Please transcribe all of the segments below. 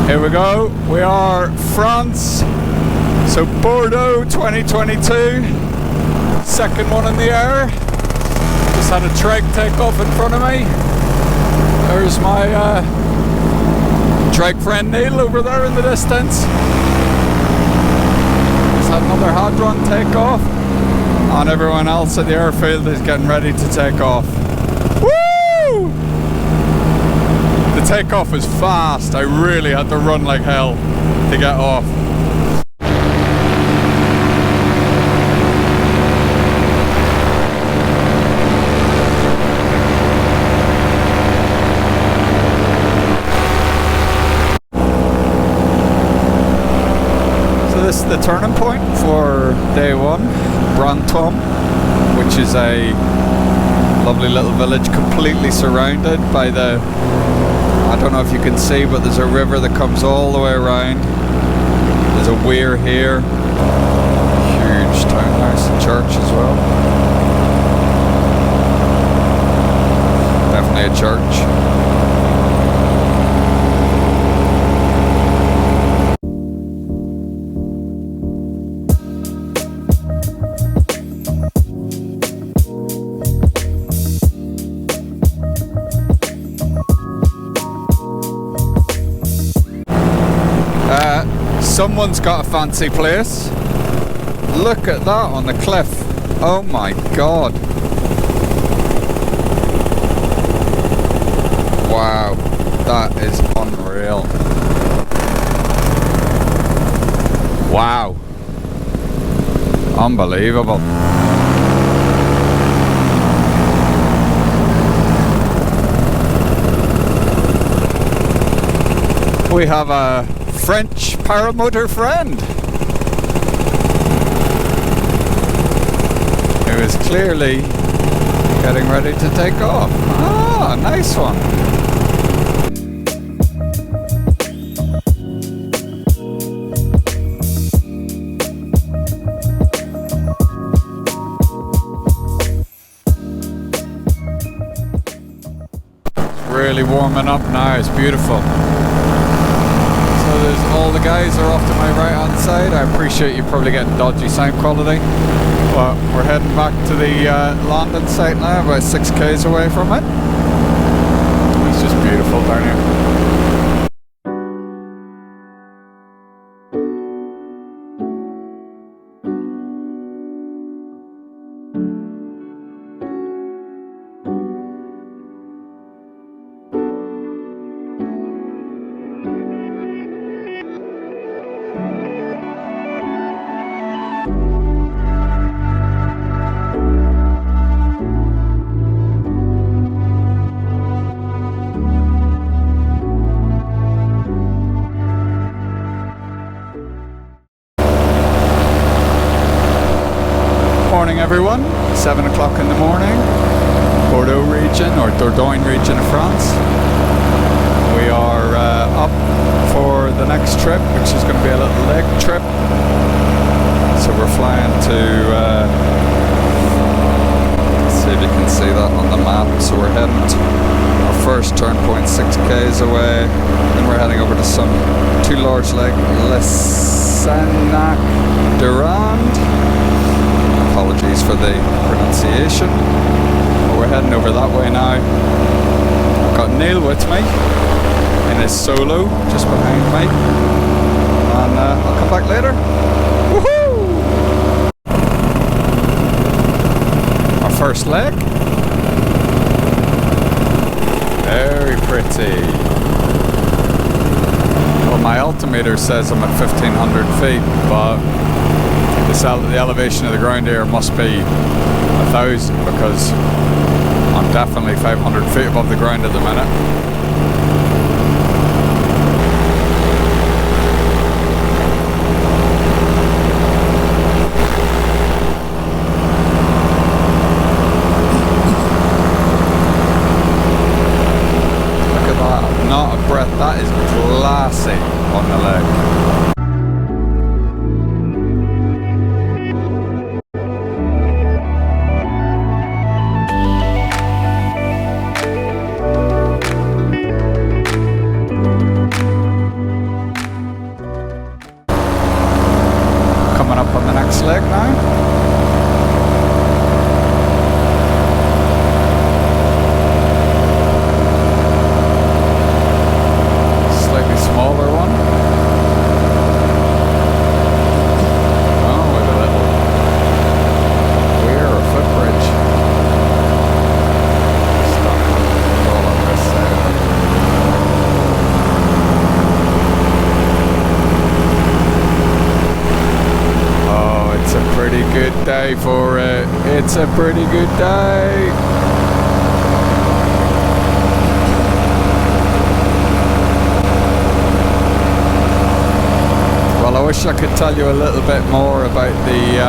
Here we go. We are France. So Bordeaux 2022. Second one in the air. Just had a trike take off in front of me. There's my trike friend Neil over there in the distance. Just had another hadron take off. And everyone else at the airfield is getting ready to take off. Woo! The takeoff was fast. I really had to run like hell to get off. So this is the turning point for day one, Brantôme, which is a lovely little village completely surrounded by the, I don't know if you can see, but there's a river that comes all the way around. There's a weir here, huge townhouse and church as well. Definitely a church. Someone's got a fancy place. Look at that on the cliff. Oh my god. Wow, that is unreal. Wow. Unbelievable. We have a French paramotor friend who is clearly getting ready to take off. Ah, nice one. It's really warming up now, it's beautiful. All the guys are off to my right hand side. I appreciate you probably getting dodgy sound quality, but we're heading back to the landing site now, about 6 k's away from it. It's just beautiful down here. Morning everyone, 7 o'clock in the morning, Bordeaux region or Dordogne region of France. We are up for the next trip, which is going to be a little lake trip. So we're flying to, see if you can see that on the map. So we're heading to our first turn point 6 k's away, then we're heading over to some two large lake, Durand. Apologies for the pronunciation, but we're heading over that way now. I've got Neil with me in his solo just behind me, and I'll come back later. Woohoo! Our first leg. Very pretty. Well, my altimeter says I'm at 1500 feet, but the elevation of the ground here must be 1,000, because I'm definitely 500 feet above the ground at the minute. Look at that, not a breath, that is classy on the leg. for it. It's a pretty good day. Well, I wish I could tell you a little bit more about the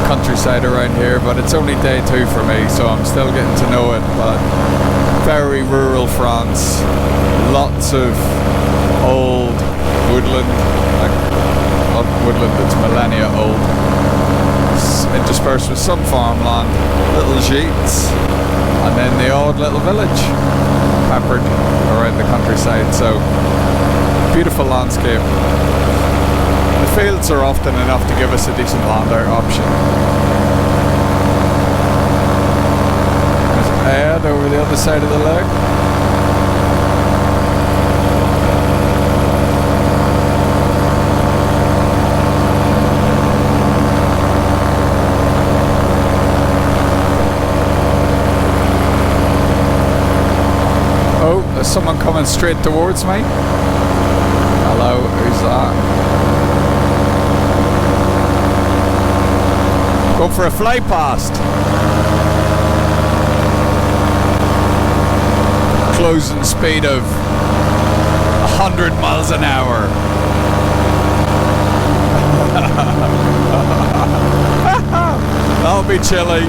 countryside around here, but it's only day 2 for me, so I'm still getting to know it. But very rural France, lots of old woodland, like not woodland that's millennia old, interspersed with some farmland, little gîtes, and then the odd little village peppered around the countryside. So beautiful landscape. The fields are often enough to give us a decent land out option. There's Ed over the other side of the lake. Oh, there's someone coming straight towards me. Hello, who's that? Go for a fly past. Closing speed of 100 miles an hour. That'll be chilly.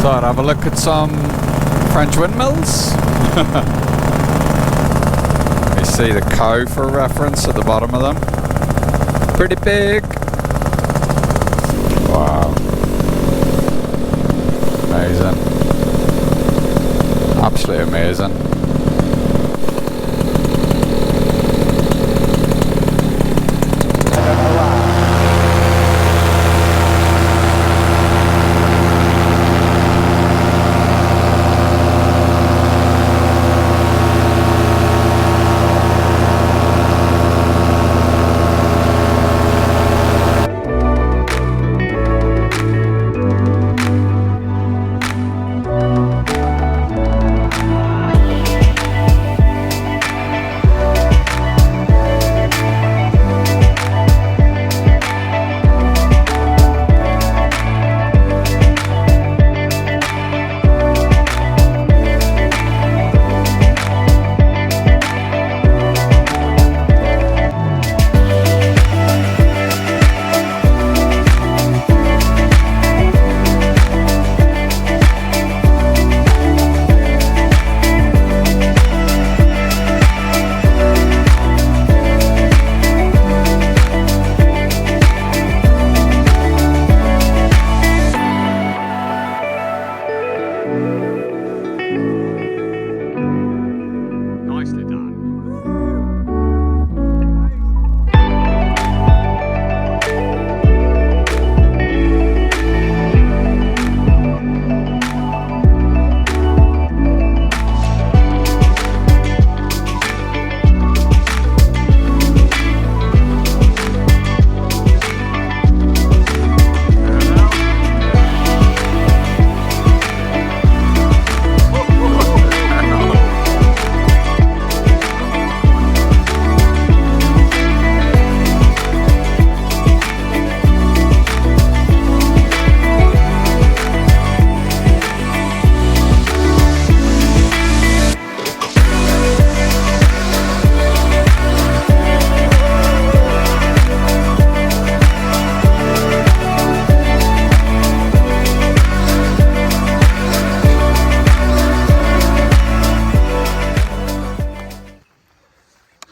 Thought I'd have a look at some French windmills. You see the cow for reference at the bottom of them. Pretty big. Wow. Amazing. Absolutely amazing.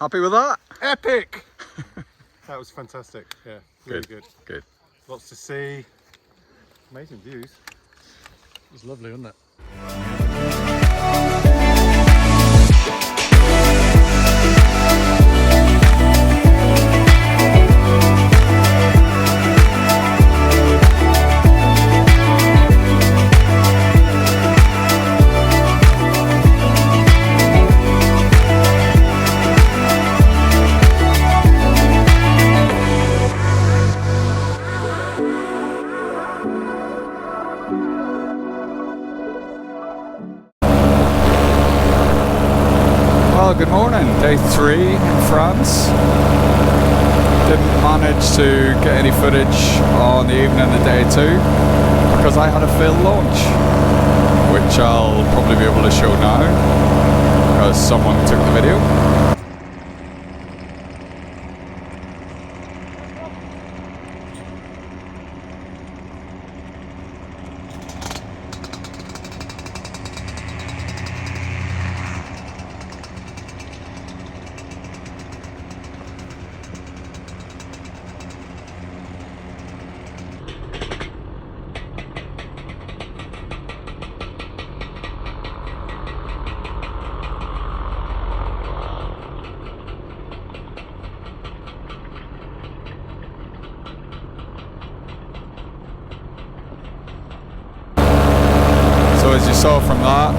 Happy with that? Epic! That was fantastic. Yeah, really good. Good. Lots to see. Amazing views. It was lovely, wasn't it? good morning. Day 3 in France. Didn't manage to get any footage on the evening of day 2 because I had a failed launch, which I'll probably be able to show now because someone took the video. As you saw from that,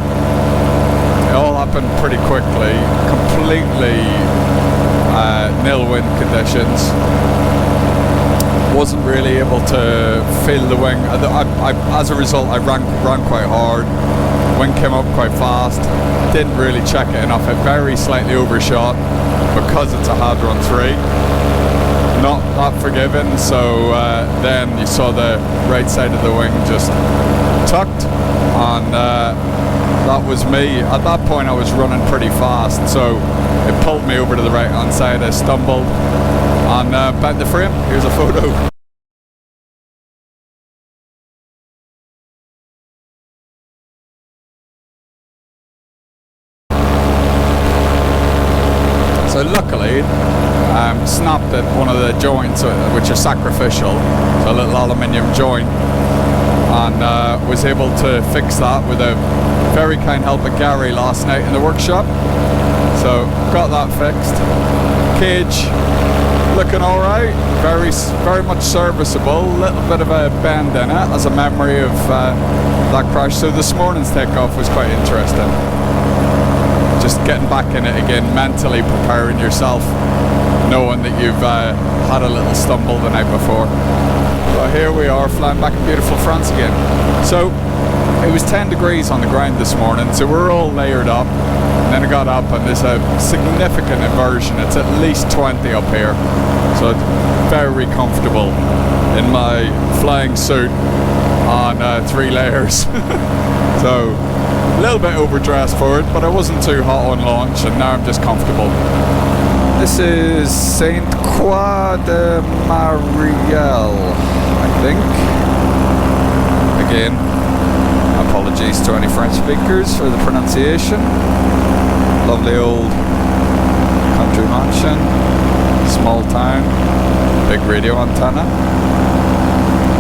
it all happened pretty quickly. Completely nil wind conditions. Wasn't really able to feel the wing. As a result, I ran quite hard. Wind came up quite fast. Didn't really check it enough. It very slightly overshot because it's a Hadron 3. Not that forgiving. So then you saw the right side of the wing just tucked. And that was me. At that point I was running pretty fast, so it pulled me over to the right hand side. I stumbled and bent the frame. Here's a photo. So luckily snapped at one of the joints, which are sacrificial, so a little aluminium joint, and was able to fix that with a very kind help of Gary last night in the workshop. So got that fixed. Cage looking alright, very much serviceable. Little bit of a bend in it as a memory of that crash. So this morning's takeoff was quite interesting. Just getting back in it again, mentally preparing yourself, knowing that you've had a little stumble the night before. But here we are flying back in beautiful France again. So it was 10 degrees on the ground this morning, so we're all layered up. And then I got up and there's a significant inversion. It's at least 20 up here. So it's very comfortable in my flying suit on 3 layers. So a little bit overdressed for it, but I wasn't too hot on launch, and now I'm just comfortable. This is Saint Croix de Marielle, I think. Again, apologies to any French speakers for the pronunciation. Lovely old country mansion, small town, big radio antenna.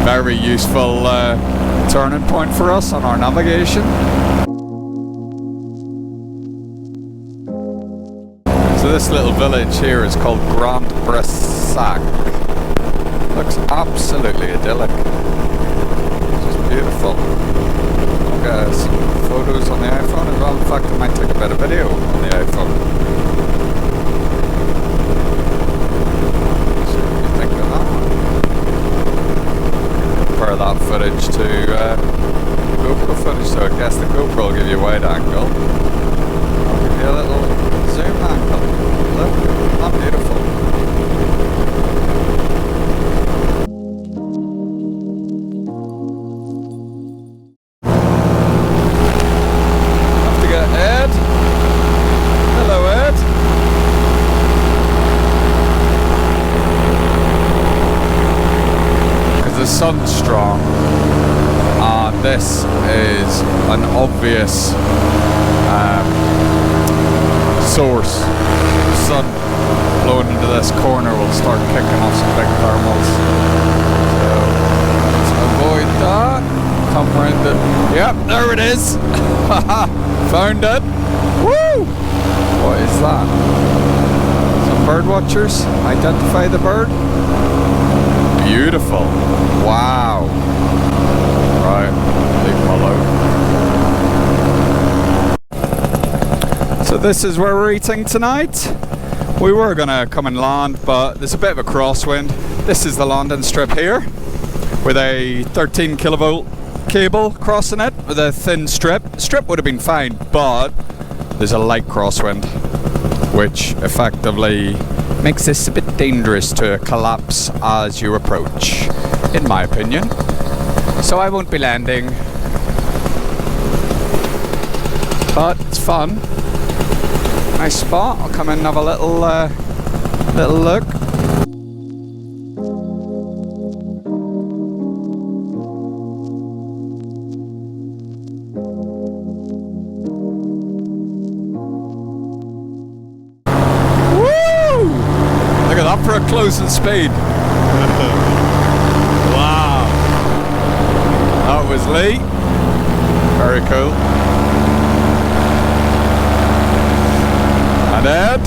Very useful turning point for us on our navigation. So this little village here is called Grand Bressac. Looks absolutely idyllic. Just beautiful. I've got some photos on the iPhone as well. In fact, I might take a bit of video on the iPhone. See what you think of that. Compare that footage to GoPro footage. So I guess the GoPro will give you a wide angle. I'll give you a little zoom angle. Look, how beautiful. Have to get Ed. Hello, Ed. Because the sun's strong, and this is an obvious source. The sun blowing into this corner will start kicking off some big thermals. So let's avoid that. Come round it. Yep, there it is. Found it. Woo! What is that? Some bird watchers. Identify the bird. Beautiful. Wow. Right. Leave them alone. So this is where we're eating tonight. We were going to come and land, but there's a bit of a crosswind. This is the landing strip here, with a 13 kilovolt cable crossing it, with a thin strip. Strip would have been fine, but there's a light crosswind. which effectively makes this a bit dangerous to collapse as you approach, in my opinion. So I won't be landing, but it's fun. Nice spot. I'll come in and have a little look. Look at that for a closing speed. Wow. That was Lee. Very cool. And Ed.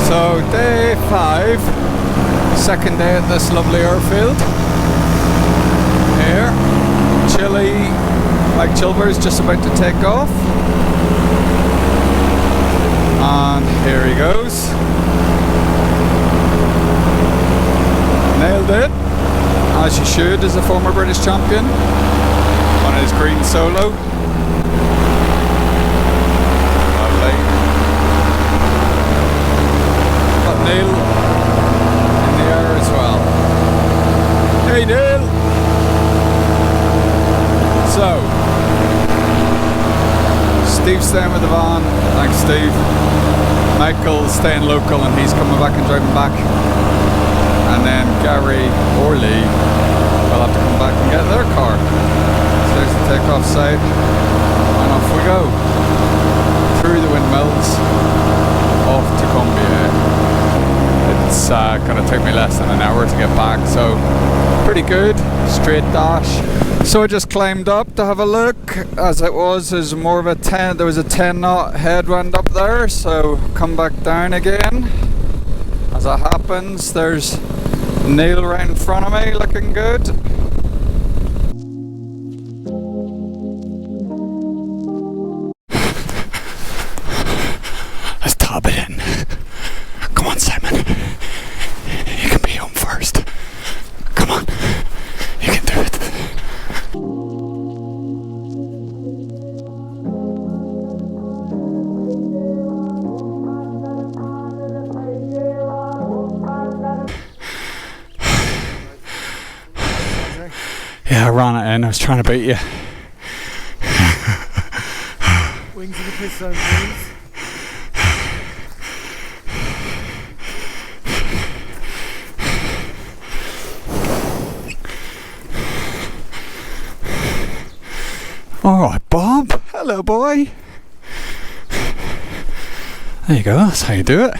So day 5, second day at this lovely airfield. Here, chilly. Mike Chilver's just about to take off, and here he goes. Nailed it, as you should as a former British champion, on his green solo. Lovely. Got Neil in the air as well. Hey Neil! So, Steve's staying with the van, thanks Steve. Michael's staying local and he's coming back and driving back. And then Gary or Lee will have to come back and get their car. So there's the takeoff site, and off we go. Through the windmills, off to Cumbria. It's going to take me less than an hour to get back, so pretty good, straight dash. So I just climbed up to have a look. As it was, there's more of a 10. There was a 10 knot headwind up there, so come back down again. As it happens, there's Neil right in front of me, looking good. Let's top it in. Come on, Simon. You can be home first. Come on, you can do it. Yeah, I ran it in. I was trying to beat you. Wings of the pit zone, please. Alright, Bob. Hello, boy. There you go. That's how you do it.